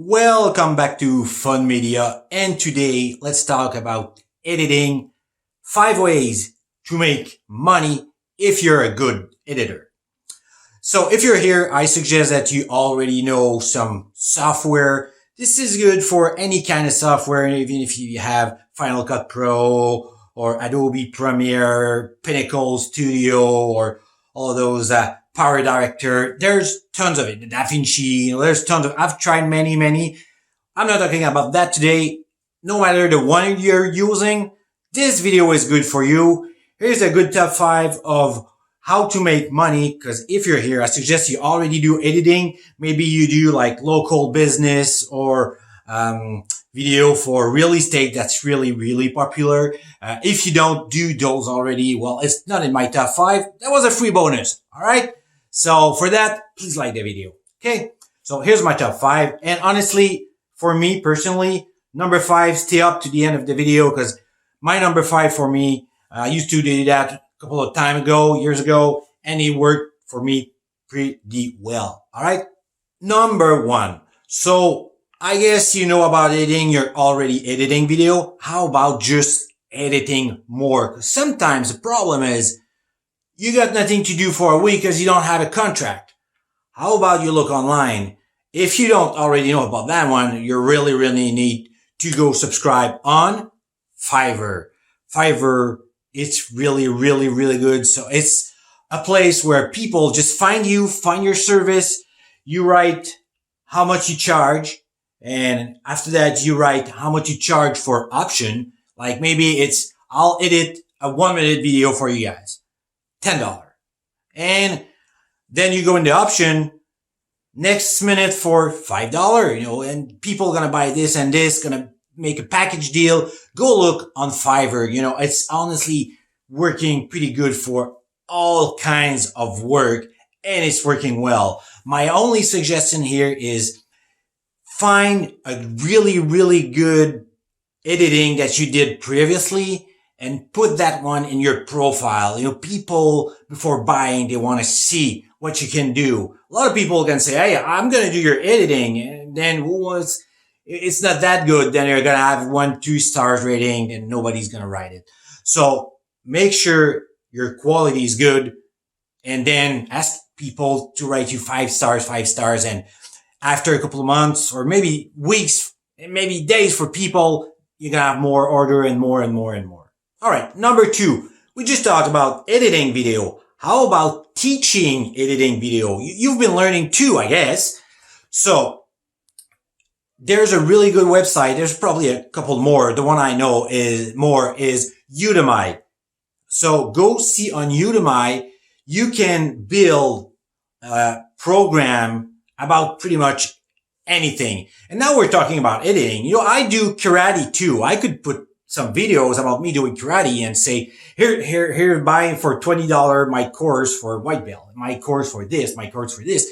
Welcome back to Fun Media, and today let's talk about editing 5 ways to make money if you're a good editor. So if you're here, I suggest that you already know some software. This is good for any kind of software, even if you have Final Cut Pro or Adobe Premiere, Pinnacle Studio, or all of those Power Director. There's tons of it. The Davinci, there's tons of, I've tried many. I'm not talking about that today. No matter the one you're using, this video is good for you. Here's a good top 5 of how to make money. Cause if you're here, I suggest you already do editing. Maybe you do like local business or, video for real estate. That's really popular. If you don't do those already, well, it's not in my top 5. That was a free bonus. All right. So for that, please like the video. Okay. So here's my top 5. And honestly, for me personally, number 5, stay up to the end of the video because my number 5 for me, I used to do that a couple of years ago, and it worked for me pretty well. All right. Number 1. So I guess you know about editing. You're already editing video. How about just editing more? 'Cause sometimes the problem is you got nothing to do for a week because you don't have a contract. How about you look online? If you don't already know about that one, you really need to go subscribe on Fiverr. Fiverr, it's really good. So it's a place where people just find you, find your service. You write how much you charge. And after that, you write how much you charge for option. Like maybe it's, I'll edit a 1-minute video for you guys. $10. And then you go into option next minute for $5, and people are going to buy this and this, going to make a package deal. Go look on Fiverr. It's honestly working pretty good for all kinds of work, and it's working well. My only suggestion here is find a really good editing that you did previously and put that one in your profile. People before buying, they want to see what you can do. A lot of people can say, hey, I'm going to do your editing. And then it's not that good. Then you're going to have 1-2 stars rating and nobody's going to write it. So make sure your quality is good and then ask people to write you 5 stars. And after a couple of months or maybe weeks and maybe days for people, you're going to have more order and more. All right. Number 2, we just talked about editing video. How about teaching editing video? You've been learning too, I guess. So there's a really good website. There's probably a couple more. The one I know is Udemy. So go see on Udemy. You can build a program about pretty much anything. And now we're talking about editing. I do karate too. I could put some videos about me doing karate and say, here, buying for $20 my course for white belt, my course for this, my course for this.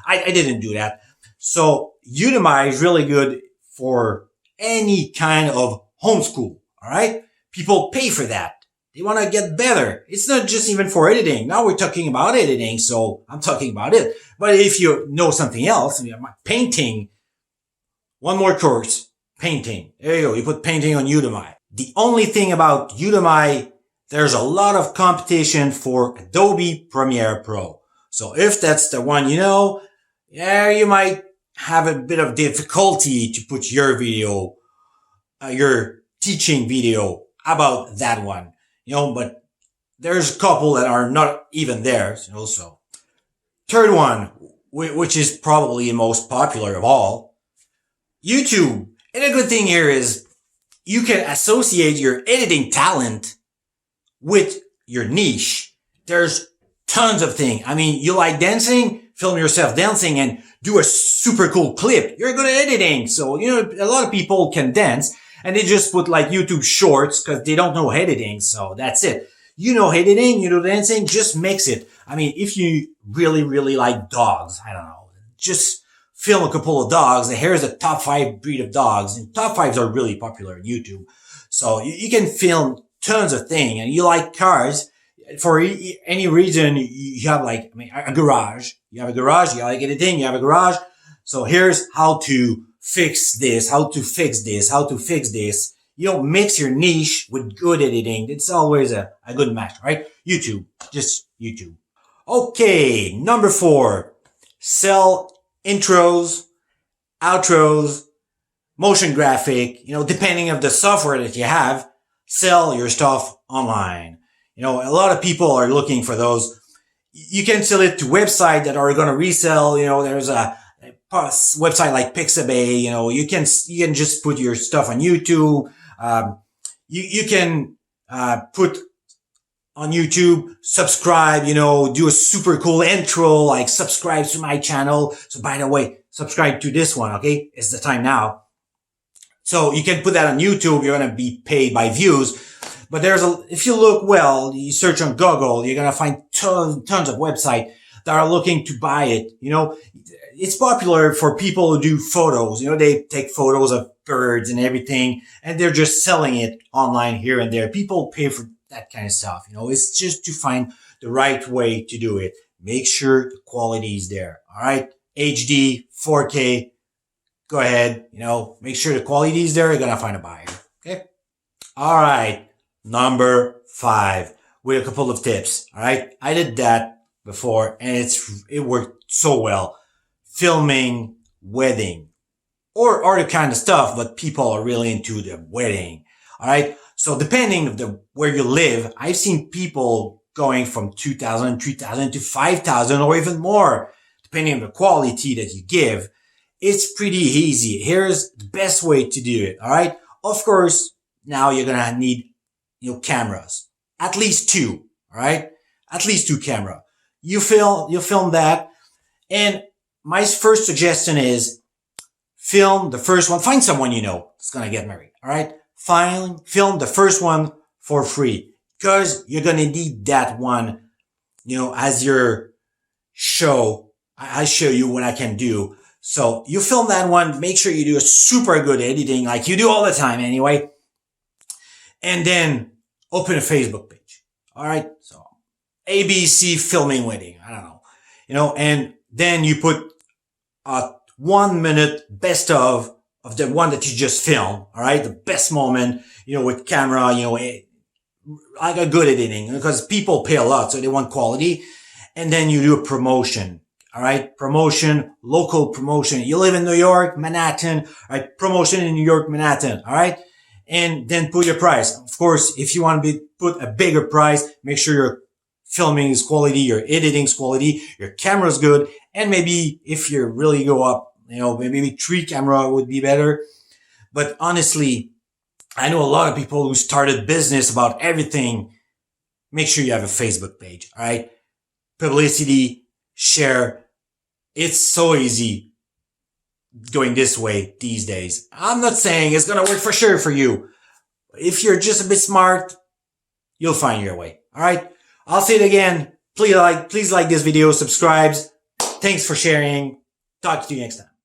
I didn't do that. So Udemy is really good for any kind of homeschool. All right. People pay for that. They want to get better. It's not just even for editing. Now we're talking about editing. So I'm talking about it. But if you know something else, painting, one more course, painting. There you go. You put painting on Udemy. The only thing about Udemy, there's a lot of competition for Adobe Premiere Pro. So if that's the one you might have a bit of difficulty to put your video, your teaching video about that one, but there's a couple that are not even there. So third one, which is probably the most popular of all, YouTube. And a good thing here is you can associate your editing talent with your niche. There's tons of things. You like dancing, film yourself dancing and do a super cool clip. You're good at editing. So, a lot of people can dance and they just put like YouTube shorts because they don't know editing. So that's it. Editing, dancing, just mix it. If you really like dogs, I don't know, just film a couple of dogs. Here's the top 5 breed of dogs, and top 5s are really popular on YouTube. So you can film tons of things, and you like cars. For any reason, you have a garage. You have a garage, you like editing, you have a garage. So here's how to fix this, how to fix this, how to fix this. You know, mix your niche with good editing. It's always a good match, right? YouTube, just YouTube. Okay, number 4, sell intros, outros, motion graphic, you know, depending on the software that you have, sell your stuff online. You know, a lot of people are looking for those. You can sell it to websites that are going to resell. You know, there's a website like Pixabay. You know, you can just put your stuff on YouTube. You can put on YouTube, subscribe, you know, do a super cool intro, like subscribe to my channel. So by the way, subscribe to this one. Okay. It's the time now. So you can put that on YouTube. You're going to be paid by views. But if you look well, you search on Google, you're going to find tons of websites that are looking to buy it. You know, it's popular for people who do photos. You know, they take photos of birds and everything, and they're just selling it online here and there. People pay for that kind of stuff. You know, it's just to find the right way to do it. Make sure the quality is there. All right. HD, 4K. Go ahead. You know, make sure the quality is there. You're going to find a buyer. Okay. All right. Number 5 with a couple of tips. All right. I did that before and it worked so well. Filming wedding or other kind of stuff, but people are really into the wedding. All right. So depending on where you live, I've seen people going from 2,000, 3,000 to 5,000 or even more, depending on the quality that you give. It's pretty easy. Here's the best way to do it. All right. Of course, now you're going to need, you know, cameras, at least 2. All right. At least 2 cameras. You film that. And my first suggestion is film the first one. Find someone you know that's going to get married. All right. Film the first one for free because you're going to need that one, you know, as your show. I show you what I can do. So you film that one. Make sure you do a super good editing like you do all the time anyway. And then open a Facebook page. All right. So ABC filming wedding. I don't know, you know, and then you put a 1 minute best of the one that you just filmed. All right. The best moment, you know, with camera, you know, like a good editing because people pay a lot. So they want quality. And then you do a promotion. All right. Promotion, local promotion. You live in New York, Manhattan. All right. Promotion in New York, Manhattan. All right. And then put your price. Of course, if you want to put a bigger price, make sure your filming is quality, your editing is quality, your camera is good. And maybe if you really go up, you know, maybe 3 camera would be better. But honestly, I know a lot of people who started business about everything. Make sure you have a Facebook page. All right. Publicity, share. It's so easy going this way these days. I'm not saying it's going to work for sure for you. If you're just a bit smart, you'll find your way. All right. I'll say it again. Please like this video, subscribe. Thanks for sharing. Talk to you next time.